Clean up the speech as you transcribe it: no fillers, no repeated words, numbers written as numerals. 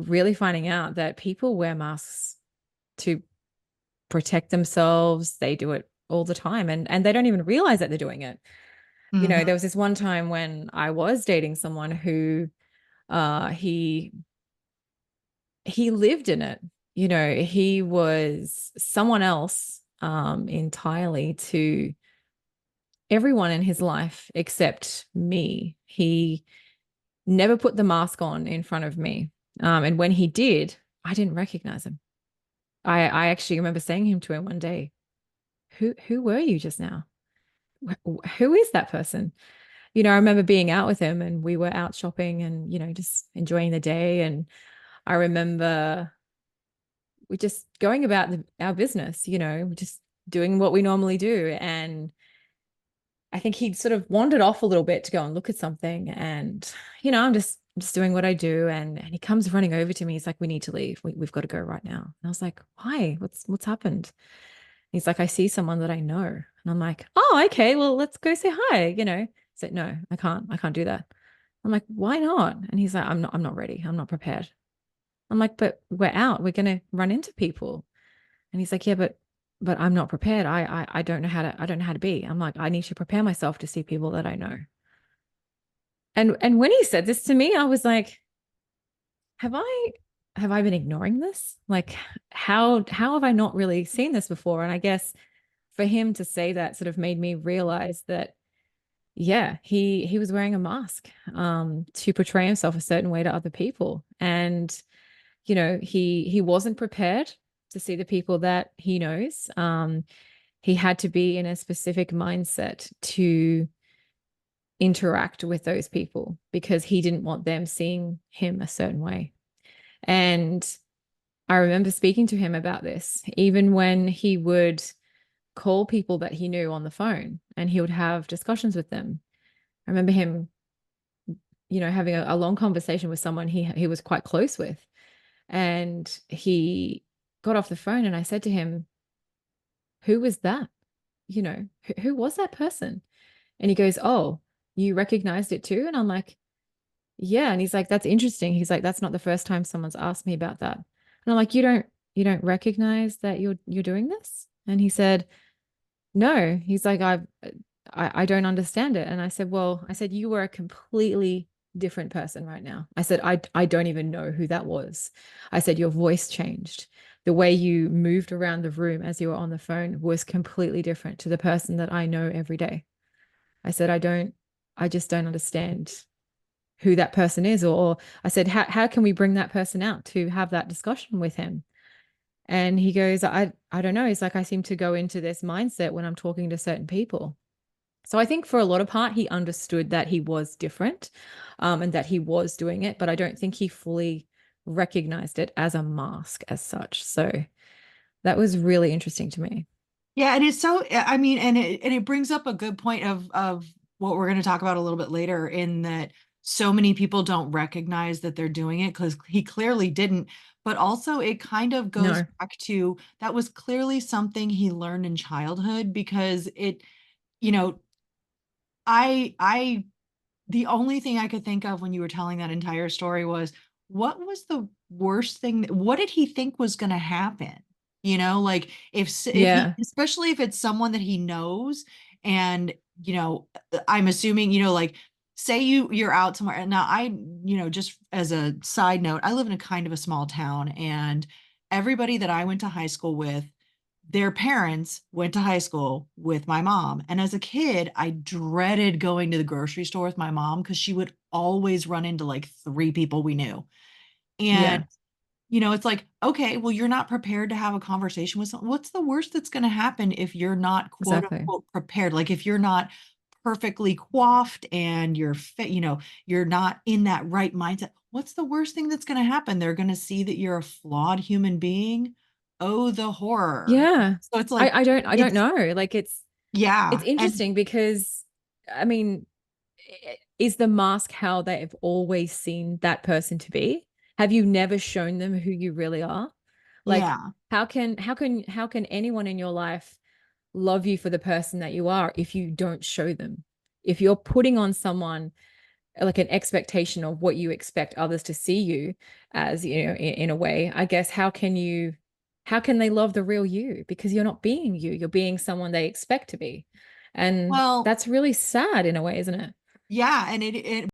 really finding out that people wear masks to protect themselves. They do it all the time, and they don't even realize that they're doing it. There Hmm. was this one time when I was dating someone who he lived in it. He was someone else entirely to everyone in his life except me. He never put the mask on in front of me. And when he did, I didn't recognize him. I actually remember saying him to him one day, who were you just now? Who is that person? I remember being out with him and we were out shopping and, just enjoying the day. And I remember we just going about our business, just doing what we normally do. And I think he'd sort of wandered off a little bit to go and look at something. And, I'm just doing what I do. And he comes running over to me. He's like, we need to leave. We've got to go right now. And I was like, why? What's happened? He's like, I see someone that I know. And I'm like, oh, okay, well, let's go say hi. He said, no, I can't do that. I'm like, why not? And he's like, I'm not ready. I'm not prepared. I'm like, but we're out. We're gonna run into people. And he's like, yeah, but I'm not prepared. I don't know how to be. I'm like, I need to prepare myself to see people that I know. And when he said this to me, I was like, have I have I been ignoring this? Like, how have I not really seen this before? And I guess for him to say that sort of made me realize that, yeah, he was wearing a mask to portray himself a certain way to other people. And he wasn't prepared to see the people that he knows. He had to be in a specific mindset to interact with those people because he didn't want them seeing him a certain way. And I remember speaking to him about this, even when he would call people that he knew on the phone and he would have discussions with them. I remember him, having a long conversation with someone he was quite close with. And he got off the phone and I said to him, who was that? Who was that person? And he goes, oh, you recognized it too? And I'm like, yeah. And he's like, that's interesting. He's like, that's not the first time someone's asked me about that. And I'm like, you don't recognize that you're doing this? And he said, no. He's like, I don't understand it. And I said, well, you were a completely different person right now. I said, I don't even know who that was. I said, your voice changed. The way you moved around the room as you were on the phone was completely different to the person that I know every day. I said, I just don't understand who that person is. Or I said, how can we bring that person out to have that discussion with him? And he goes, I don't know. He's like, I seem to go into this mindset when I'm talking to certain people. So I think for a lot of part, he understood that he was different, and that he was doing it, but I don't think he fully recognized it as a mask as such. So that was really interesting to me. Yeah, and it's so I mean, and it brings up a good point of what we're going to talk about a little bit later in that so many people don't recognize that they're doing it because he clearly didn't. But also it kind of goes No. back to that was clearly something he learned in childhood because you know, I the only thing I could think of when you were telling that entire story was what was the worst thing what did he think was going to happen? Like if he Yeah. especially if it's someone that he knows and I'm assuming, like say you're out somewhere and now just as a side note, I live in a kind of a small town and everybody that I went to high school with their parents went to high school with my mom. And as a kid, I dreaded going to the grocery store with my mom because she would always run into like three people we knew. And, Yeah. it's like, okay, well, you're not prepared to have a conversation with someone. What's the worst that's going to happen if you're not quote Exactly. unquote prepared? Like if you're not perfectly coiffed and you're not in that right mindset. What's the worst thing that's going to happen? They're going to see that you're a flawed human being. Oh, the horror. Yeah. So it's I, like I don't I don't it's know. Like it's yeah, and interesting because I mean, is the mask how they've always seen that person to be? Have you never shown them who you really are? Like yeah. how can anyone in your life love you for the person that you are if you don't show them? If you're putting on someone like an expectation of what you expect others to see you as, in a way, I guess, how can they love the real you? Because you're not being you, you're being someone they expect to be. And Well, that's really sad in a way, isn't it? yeah, and it